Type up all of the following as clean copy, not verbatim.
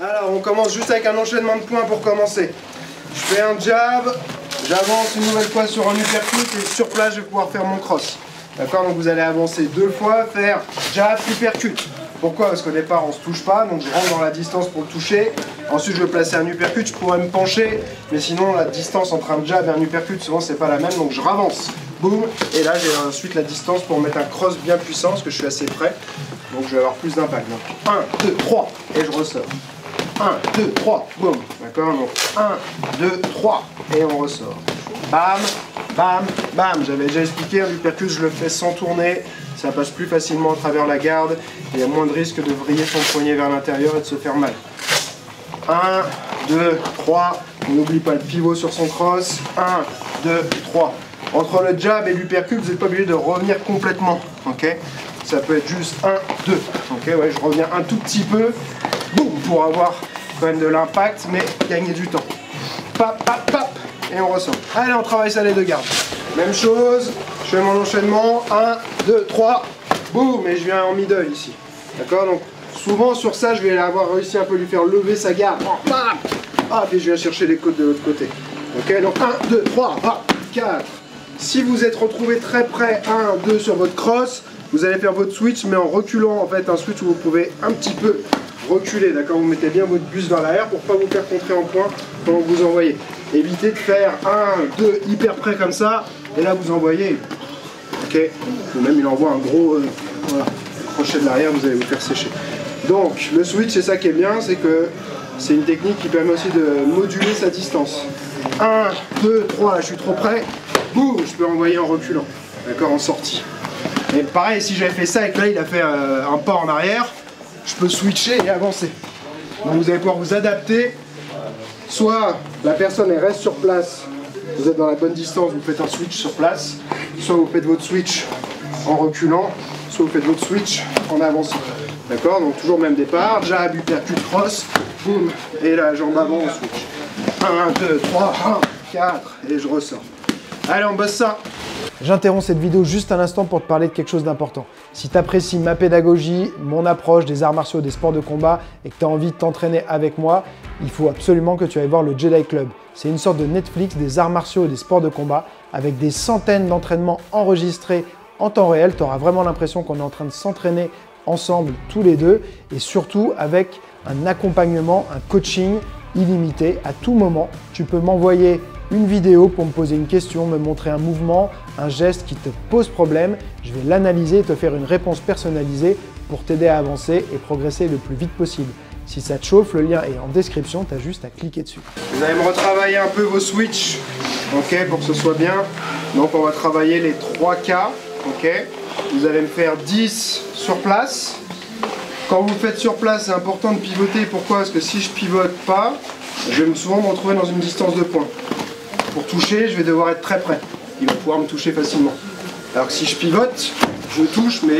Alors, on commence juste avec un enchaînement de points pour commencer. Je fais un jab, j'avance une nouvelle fois sur un uppercut et sur place, je vais pouvoir faire mon cross. D'accord? Donc vous allez avancer 2 fois, faire jab, uppercut. Pourquoi? Parce qu'au départ, on ne se touche pas, donc je rentre dans la distance pour le toucher. Ensuite, je vais placer un uppercut, je pourrais me pencher, mais sinon, la distance entre un jab et un uppercut, souvent, c'est pas la même, donc je ravance. Boum, et là, j'ai ensuite la distance pour mettre un cross bien puissant, parce que je suis assez près. Donc je vais avoir plus d'impact. Donc 1, 2, 3, et je ressors. 1, 2, 3, boum. D'accord? Donc 1, 2, 3, et on ressort. Bam, bam, bam. J'avais déjà expliqué, un uppercut, je le fais sans tourner. Ça passe plus facilement à travers la garde. Il y a moins de risque de vriller son poignet vers l'intérieur et de se faire mal. 1, 2, 3. On n'oublie pas le pivot sur son cross. 1, 2, 3. Entre le jab et l'uppercut, vous n'êtes pas obligé de revenir complètement. Ok? Ça peut être juste 1, 2. Ok, ouais, je reviens un tout petit peu. Boum, pour avoir quand même de l'impact, mais gagner du temps. Pap, pap, pap. Et on ressort. Allez, on travaille ça les deux gardes. Même chose, je fais mon enchaînement. 1, 2, 3. Boum, et je viens en middle ici. D'accord? Donc, souvent sur ça, je vais avoir réussi un peu lui faire lever sa garde. Ah, puis je viens chercher les côtes de l'autre côté. Ok, donc 1, 2, 3, 4. Si vous êtes retrouvé très près, 1, 2 sur votre cross, vous allez faire votre switch, mais en reculant, en fait, un switch où vous pouvez un petit peu reculer, d'accord? Vous mettez bien votre buste vers l'arrière pour ne pas vous faire contrer en point pendant que vous envoyez. Évitez de faire 1, 2 hyper près comme ça, et là vous envoyez, ok? Ou même il envoie un gros voilà, crochet de l'arrière, vous allez vous faire sécher. Donc, le switch, c'est ça qui est bien, c'est que c'est une technique qui permet aussi de moduler sa distance. 1, 2, 3, là je suis trop près, boum, je peux envoyer en reculant, d'accord? En sortie. Et pareil, si j'avais fait ça et que là il a fait un pas en arrière, je peux switcher et avancer. Donc vous allez pouvoir vous adapter. Soit la personne elle reste sur place, vous êtes dans la bonne distance, vous faites un switch sur place. Soit vous faites votre switch en reculant, soit vous faites votre switch en avançant. D'accord? Donc toujours le même départ, jab, uppercut, cross, boum, et la jambe avant, on switch. 1, 2, 3, 1, 4, et je ressors. Allez, on bosse ça. J'interromps cette vidéo juste un instant pour te parler de quelque chose d'important. Si tu apprécies ma pédagogie, mon approche des arts martiaux, des sports de combat et que tu as envie de t'entraîner avec moi, il faut absolument que tu ailles voir le Jedi Club. C'est une sorte de Netflix des arts martiaux et des sports de combat avec des centaines d'entraînements enregistrés en temps réel. Tu auras vraiment l'impression qu'on est en train de s'entraîner ensemble tous les deux et surtout avec un accompagnement, un coaching illimité. À tout moment, tu peux m'envoyer une vidéo pour me poser une question, me montrer un mouvement, un geste qui te pose problème. Je vais l'analyser et te faire une réponse personnalisée pour t'aider à avancer et progresser le plus vite possible. Si ça te chauffe, le lien est en description, tu as juste à cliquer dessus. Vous allez me retravailler un peu vos switches, ok, pour que ce soit bien. Donc on va travailler les 3 K, ok. Vous allez me faire 10 sur place. Quand vous le faites sur place, c'est important de pivoter. Pourquoi? Parce que si je pivote pas, je vais souvent me retrouver dans une distance de pointe. Pour toucher, je vais devoir être très près. Il va pouvoir me toucher facilement. Alors que si je pivote, je touche, mais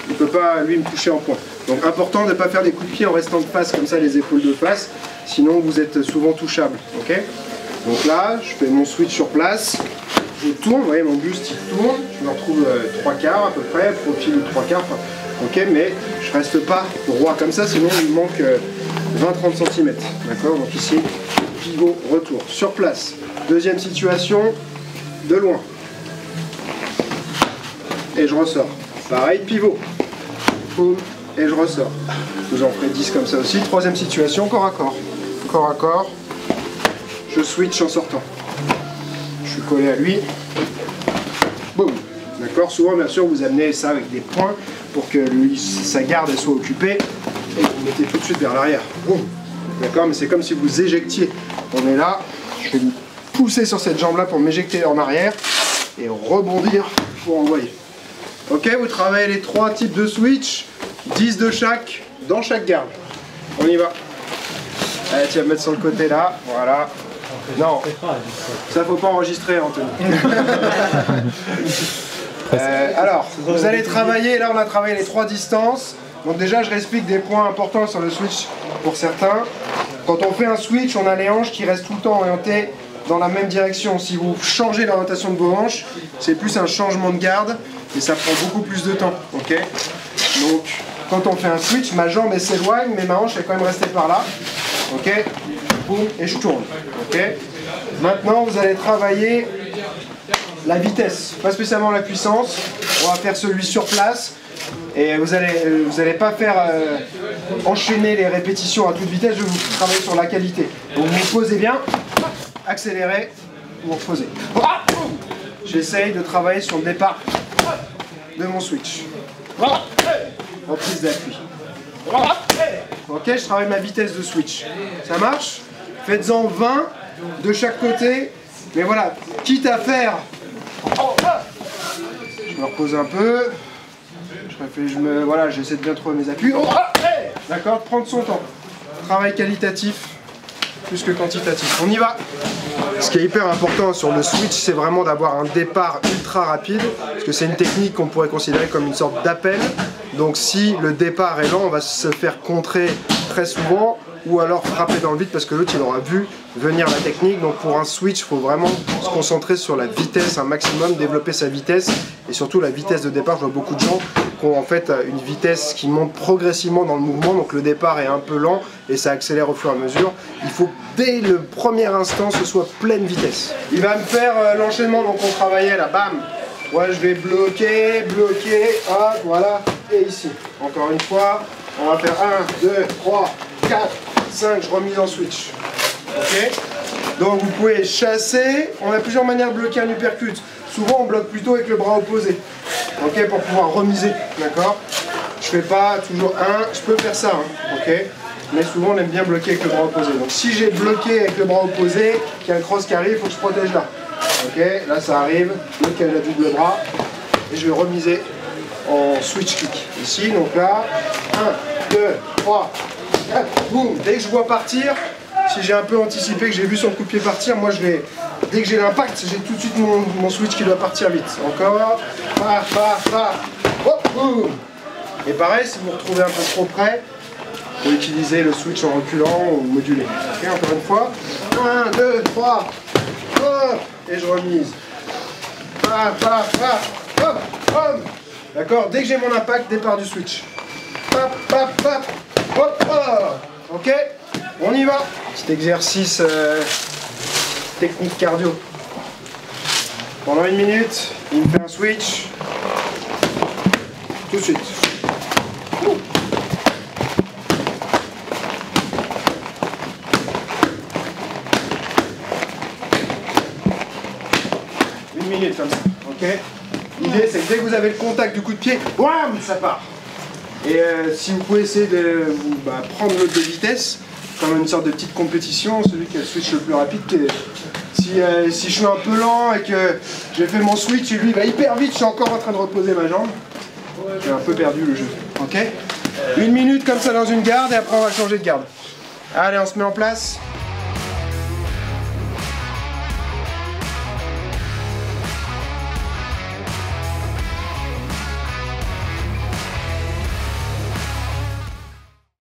il ne peut pas, lui, me toucher en point. Donc important de ne pas faire des coups de pied en restant de face, comme ça, les épaules de face. Sinon, vous êtes souvent touchable. Okay? Donc là, je fais mon switch sur place. Je tourne, vous voyez, mon buste, il tourne. Je me retrouve 3 quarts à peu près, profil 3 quarts. Ok, mais je reste pas droit comme ça, sinon il me manque 20-30 cm. D'accord? Donc ici, pivot, retour. Sur place. Deuxième situation, de loin. Et je ressors. Pareil, pivot. Boum, et je ressors. Vous en ferez 10 comme ça aussi. Troisième situation, corps à corps. Corps à corps. Je switch en sortant. Je suis collé à lui. Boum. D'accord? Souvent, bien sûr, vous amenez ça avec des points pour que lui, sa garde elle soit occupée. Et vous mettez tout de suite vers l'arrière. Boum. D'accord? Mais c'est comme si vous éjectiez. On est là. Je vais pousser sur cette jambe là pour m'éjecter en arrière et rebondir pour envoyer. Ok, vous travaillez les 3 types de switch, 10 de chaque dans chaque garde. On y va. Allez, tu vas me mettre sur le côté là, voilà. Non, ça faut pas enregistrer, Anthony. Alors, vous allez travailler, là on a travaillé les 3 distances. Donc déjà je réexplique des points importants sur le switch pour certains. Quand on fait un switch, on a les hanches qui restent tout le temps orientées dans la même direction. Si vous changez l'orientation de vos hanches, c'est plus un changement de garde et ça prend beaucoup plus de temps. Okay? Donc quand on fait un switch, ma jambe elle s'éloigne, mais ma hanche est quand même restée par là. Ok, boum, et je tourne. Ok. Maintenant, vous allez travailler la vitesse, pas spécialement la puissance. On va faire celui sur place. Et vous allez pas faire enchaîner les répétitions à toute vitesse, je vais vous travailler sur la qualité. Donc vous posez bien, accélérez, vous reposez. J'essaye de travailler sur le départ de mon switch. Reprise d'appui. Ok, je travaille ma vitesse de switch. Ça marche? Faites-en 20 de chaque côté. Mais voilà, quitte à faire... Je me repose un peu. Voilà, j'essaie de bien trouver mes appuis. D'accord, prendre son temps. Travail qualitatif plus que quantitatif. On y va. Ce qui est hyper important sur le switch, c'est vraiment d'avoir un départ ultra rapide, parce que c'est une technique qu'on pourrait considérer comme une sorte d'appel. Donc si le départ est lent, on va se faire contrer très souvent, ou alors frapper dans le vide parce que l'autre il aura vu venir la technique. Donc pour un switch, il faut vraiment se concentrer sur la vitesse un maximum, développer sa vitesse et surtout la vitesse de départ. Je vois beaucoup de gens qui ont en fait une vitesse qui monte progressivement dans le mouvement, donc le départ est un peu lent et ça accélère au fur et à mesure. Il faut dès le premier instant ce soit pleine vitesse. Il va me faire l'enchaînement, donc on travaillait là, bam. Ouais, je vais bloquer, hop, voilà, et ici. Encore une fois, on va faire 1, 2, 3, 4, 5, je remise en switch. Ok. Donc vous pouvez chasser, on a plusieurs manières de bloquer un uppercut. Souvent on bloque plutôt avec le bras opposé. Ok, pour pouvoir remiser, d'accord. Je fais pas toujours un, je peux faire ça, hein, ok. Mais souvent on aime bien bloquer avec le bras opposé. Donc si j'ai bloqué avec le bras opposé, qu'il y a un cross qui arrive, il faut que je protège là. Ok, là ça arrive, blocage à double bras, et je vais remiser en switch kick. Ici, donc là, 1, 2, 3, 4, boum. Dès que je vois partir, si j'ai un peu anticipé, que j'ai vu son coup de pied partir, moi je vais, dès que j'ai l'impact, j'ai tout de suite mon switch qui doit partir vite. Encore, hop, boum. Et pareil, si vous vous retrouvez un peu trop près, vous pouvez utiliser le switch en reculant ou moduler. Ok, encore une fois, 1, 2, 3, hop, et je remise. Hop, hop. D'accord, dès que j'ai mon impact, départ du switch. Hop, hop. Ok, on y va. Petit exercice technique cardio. Pendant 1 minute, il me fait un switch. Tout de suite. Comme ça, ok. L'idée c'est que dès que vous avez le contact du coup de pied, wham, ça part. Et si vous pouvez essayer de vous prendre l'autre de vitesse, comme une sorte de petite compétition, celui qui a le switch le plus rapide. Si je suis un peu lent et que j'ai fait mon switch et lui il va hyper vite, je suis encore en train de reposer ma jambe. J'ai un peu perdu le jeu. Ok. 1 minute comme ça dans une garde et après on va changer de garde. Allez, on se met en place.